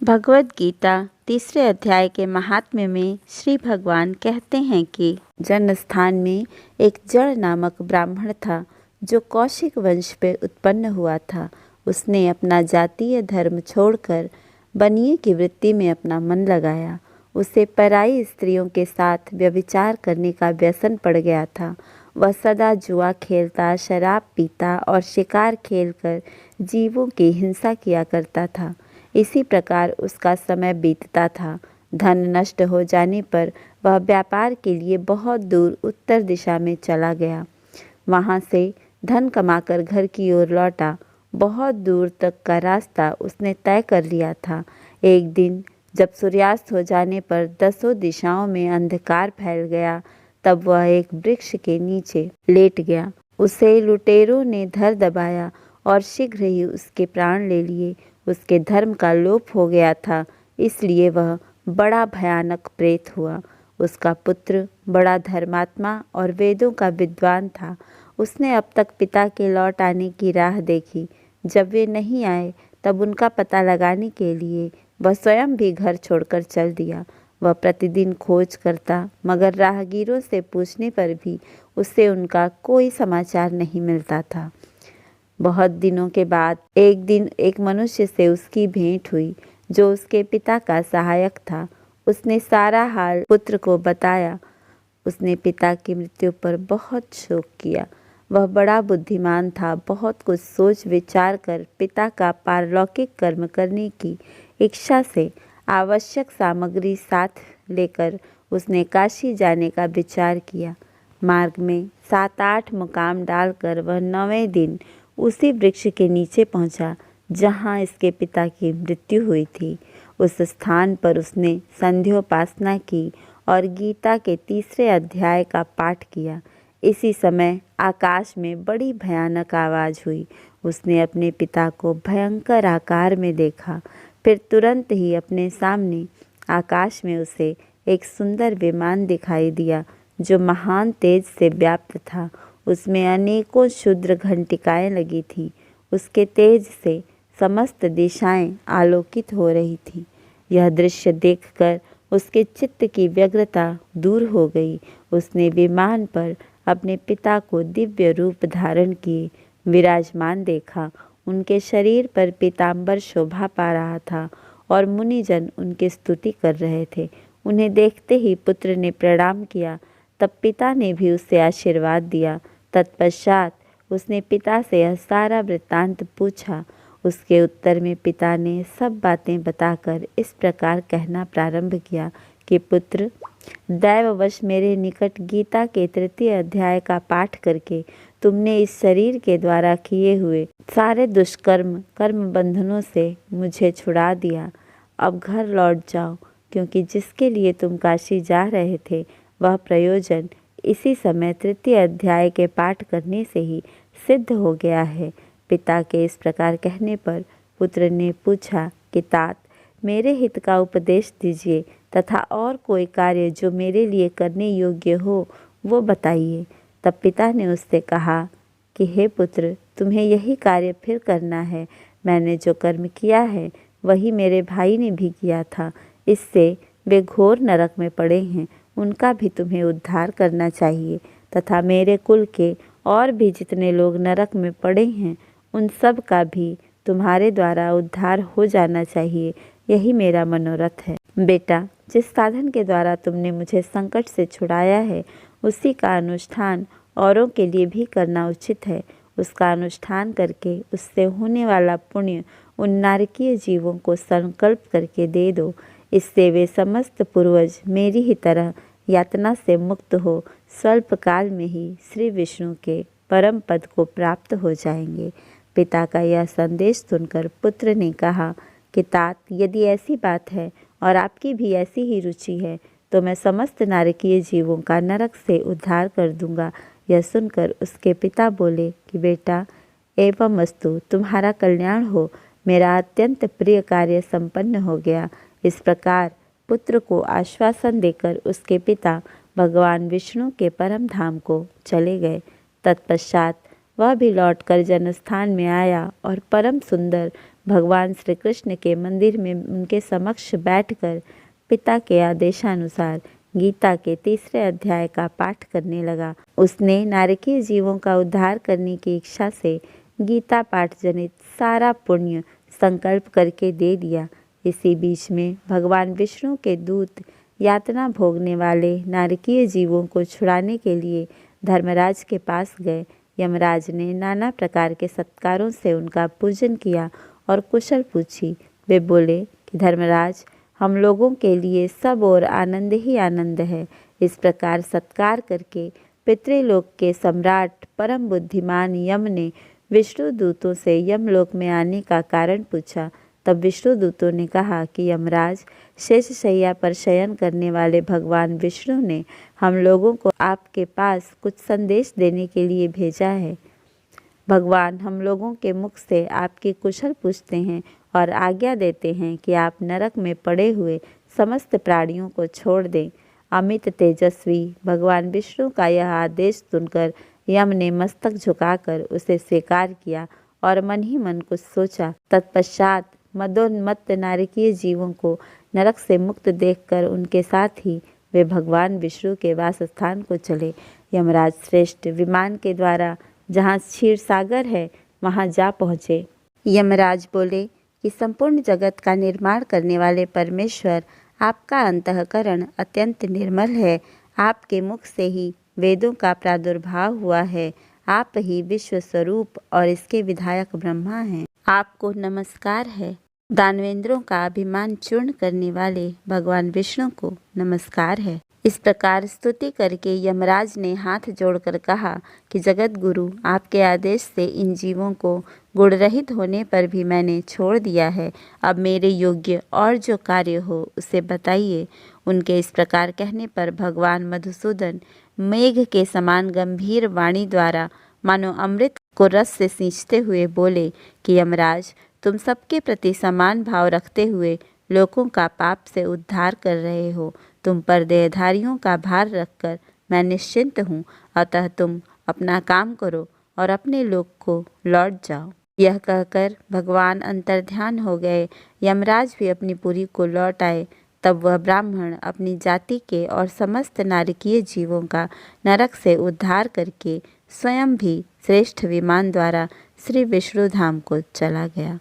भगवद गीता तीसरे अध्याय के महात्म्य में श्री भगवान कहते हैं कि जन स्थान में एक जड़ नामक ब्राह्मण था जो कौशिक वंश पे उत्पन्न हुआ था। उसने अपना जातीय धर्म छोड़कर बनिए की वृत्ति में अपना मन लगाया। उसे पराई स्त्रियों के साथ व्यभिचार करने का व्यसन पड़ गया था। वह सदा जुआ खेलता, शराब पीता और शिकार खेलकर जीवों की हिंसा किया करता था। इसी प्रकार उसका समय बीतता था। धन नष्ट हो जाने पर वह व्यापार के लिए बहुत दूर उत्तर दिशा में चला गया। वहाँ से धन कमाकर घर की ओर लौटा। बहुत दूर तक का रास्ता उसने तय कर लिया था। एक दिन जब सूर्यास्त हो जाने पर दसों दिशाओं में अंधकार फैल गया, तब वह एक वृक्ष के नीचे लेट गया। उसे लुटेरों ने धर दबाया और शीघ्र ही उसके प्राण ले लिए। उसके धर्म का लोप हो गया था, इसलिए वह बड़ा भयानक प्रेत हुआ। उसका पुत्र बड़ा धर्मात्मा और वेदों का विद्वान था। उसने अब तक पिता के लौट आने की राह देखी। जब वे नहीं आए तब उनका पता लगाने के लिए वह स्वयं भी घर छोड़कर चल दिया। वह प्रतिदिन खोज करता, मगर राहगीरों से पूछने पर भी उससे उनका कोई समाचार नहीं मिलता था। बहुत दिनों के बाद एक दिन एक मनुष्य से उसकी भेंट हुई जो उसके पिता का सहायक था। उसने सारा हाल पुत्र को बताया। उसने पिता की मृत्यु पर बहुत शोक किया। वह बड़ा बुद्धिमान था। बहुत कुछ सोच विचार कर पिता का पारलौकिक कर्म करने की इच्छा से आवश्यक सामग्री साथ लेकर उसने काशी जाने का विचार किया। मार्ग में 7-8 मुकाम डालकर वह 9वें दिन उसी वृक्ष के नीचे पहुंचा जहां इसके पिता की मृत्यु हुई थी। उस स्थान पर उसने संध्योपासना की और गीता के तीसरे अध्याय का पाठ किया। इसी समय आकाश में बड़ी भयानक आवाज़ हुई। उसने अपने पिता को भयंकर आकार में देखा। फिर तुरंत ही अपने सामने आकाश में उसे एक सुंदर विमान दिखाई दिया जो महान तेज से व्याप्त था। उसमें अनेकों क्षुद्र घंटिकाएं लगी थीं। उसके तेज से समस्त दिशाएं आलोकित हो रही थीं। यह दृश्य देखकर उसके चित्त की व्यग्रता दूर हो गई। उसने विमान पर अपने पिता को दिव्य रूप धारण किए विराजमान देखा। उनके शरीर पर पीताम्बर शोभा पा रहा था और मुनिजन उनकी स्तुति कर रहे थे। उन्हें देखते ही पुत्र ने प्रणाम किया। तब पिता ने भी उसे आशीर्वाद दिया। तत्पश्चात उसने पिता से यह सारा वृत्तांत पूछा। उसके उत्तर में पिता ने सब बातें बताकर इस प्रकार कहना प्रारंभ किया कि पुत्र, दैववश मेरे निकट गीता के तृतीय अध्याय का पाठ करके तुमने इस शरीर के द्वारा किए हुए सारे दुष्कर्म कर्म बंधनों से मुझे छुड़ा दिया। अब घर लौट जाओ, क्योंकि जिसके लिए तुम काशी जा रहे थे वह प्रयोजन इसी समय तृतीय अध्याय के पाठ करने से ही सिद्ध हो गया है। पिता के इस प्रकार कहने पर पुत्र ने पूछा कि तात, मेरे हित का उपदेश दीजिए तथा और कोई कार्य जो मेरे लिए करने योग्य हो वो बताइए। तब पिता ने उससे कहा कि हे पुत्र, तुम्हें यही कार्य फिर करना है। मैंने जो कर्म किया है वही मेरे भाई ने भी किया था। इससे वे घोर नरक में पड़े हैं, उनका भी तुम्हें उद्धार करना चाहिए तथा मेरे कुल के और भी जितने लोग नरक में पड़े हैं उन सब का भी तुम्हारे द्वारा उद्धार हो जाना चाहिए। यही मेरा मनोरथ है। बेटा, जिस साधन के द्वारा तुमने मुझे संकट से छुड़ाया है उसी का अनुष्ठान औरों के लिए भी करना उचित है। उसका अनुष्ठान करके उससे होने वाला पुण्य उन नारकीय जीवों को संकल्प करके दे दो। इससे वे समस्त पूर्वज मेरी ही तरह यातना से मुक्त हो स्वल्प काल में ही श्री विष्णु के परम पद को प्राप्त हो जाएंगे। पिता का यह संदेश सुनकर पुत्र ने कहा कि तात, यदि ऐसी बात है और आपकी भी ऐसी ही रुचि है तो मैं समस्त नारकीय जीवों का नरक से उद्धार कर दूंगा। यह सुनकर उसके पिता बोले कि बेटा, एवं अस्तु, तुम्हारा कल्याण हो। मेरा अत्यंत प्रिय कार्य संपन्न हो गया। इस प्रकार पुत्र को आश्वासन देकर उसके पिता भगवान विष्णु के परम धाम को चले गए। तत्पश्चात वह भी लौटकर जनस्थान में आया और परम सुंदर भगवान श्री कृष्ण के मंदिर में उनके समक्ष बैठकर पिता के आदेशानुसार गीता के 3 अध्याय का पाठ करने लगा। उसने नारकीय जीवों का उद्धार करने की इच्छा से गीता पाठ जनित सारा पुण्य संकल्प करके दे दिया। इसी बीच में भगवान विष्णु के दूत यातना भोगने वाले नारकीय जीवों को छुड़ाने के लिए धर्मराज के पास गए। यमराज ने नाना प्रकार के सत्कारों से उनका पूजन किया और कुशल पूछी। वे बोले कि धर्मराज, हम लोगों के लिए सब और आनंद ही आनंद है। इस प्रकार सत्कार करके पितृलोक के सम्राट परम बुद्धिमान यम ने विष्णु दूतों से यमलोक में आने का कारण पूछा। तब विष्णु दूतों ने कहा कि यमराज, शेषशय्या पर शयन करने वाले भगवान विष्णु ने हम लोगों को आपके पास कुछ संदेश देने के लिए भेजा है। भगवान हम लोगों के मुख से आपकी कुशल पूछते हैं और आज्ञा देते हैं कि आप नरक में पड़े हुए समस्त प्राणियों को छोड़ दें। अमित तेजस्वी भगवान विष्णु का यह आदेश सुनकर यम ने मस्तक झुकाकर उसे स्वीकार किया और मन ही मन कुछ सोचा। तत्पश्चात मदोन्मत्त नारकीय जीवों को नरक से मुक्त देखकर उनके साथ ही वे भगवान विष्णु के वास स्थान को चले। यमराज श्रेष्ठ विमान के द्वारा जहाँ क्षीर सागर है वहाँ जा पहुँचे। यमराज बोले कि संपूर्ण जगत का निर्माण करने वाले परमेश्वर, आपका अंतःकरण अत्यंत निर्मल है। आपके मुख से ही वेदों का प्रादुर्भाव हुआ है। आप ही विश्व स्वरूप और इसके विधायक ब्रह्मा हैं। आपको नमस्कार है। दानवेंद्रों का अभिमान चूर्ण करने वाले भगवान विष्णु को नमस्कार है। इस प्रकार स्तुति करके यमराज ने हाथ जोड़कर कहा कि जगत गुरु, आपके आदेश से इन जीवों को गुण रहित होने पर भी मैंने छोड़ दिया है। अब मेरे योग्य और जो कार्य हो उसे बताइए। उनके इस प्रकार कहने पर भगवान मधुसूदन मेघ के समान गंभीर वाणी द्वारा मानो अमृत को रस से सींचते हुए बोले कि यमराज, तुम सबके प्रति समान भाव रखते हुए लोगों का पाप से उद्धार कर रहे हो। तुम पर देहधारियों का भार रखकर मैं निश्चिंत हूँ। अतः तुम अपना काम करो और अपने लोक को लौट जाओ। यह कहकर भगवान अंतर्ध्यान हो गए। यमराज भी अपनी पुरी को लौट आए। तब वह ब्राह्मण अपनी जाति के और समस्त नारकीय जीवों का नरक से उद्धार करके स्वयं भी श्रेष्ठ विमान द्वारा श्री विष्णु धाम को चला गया।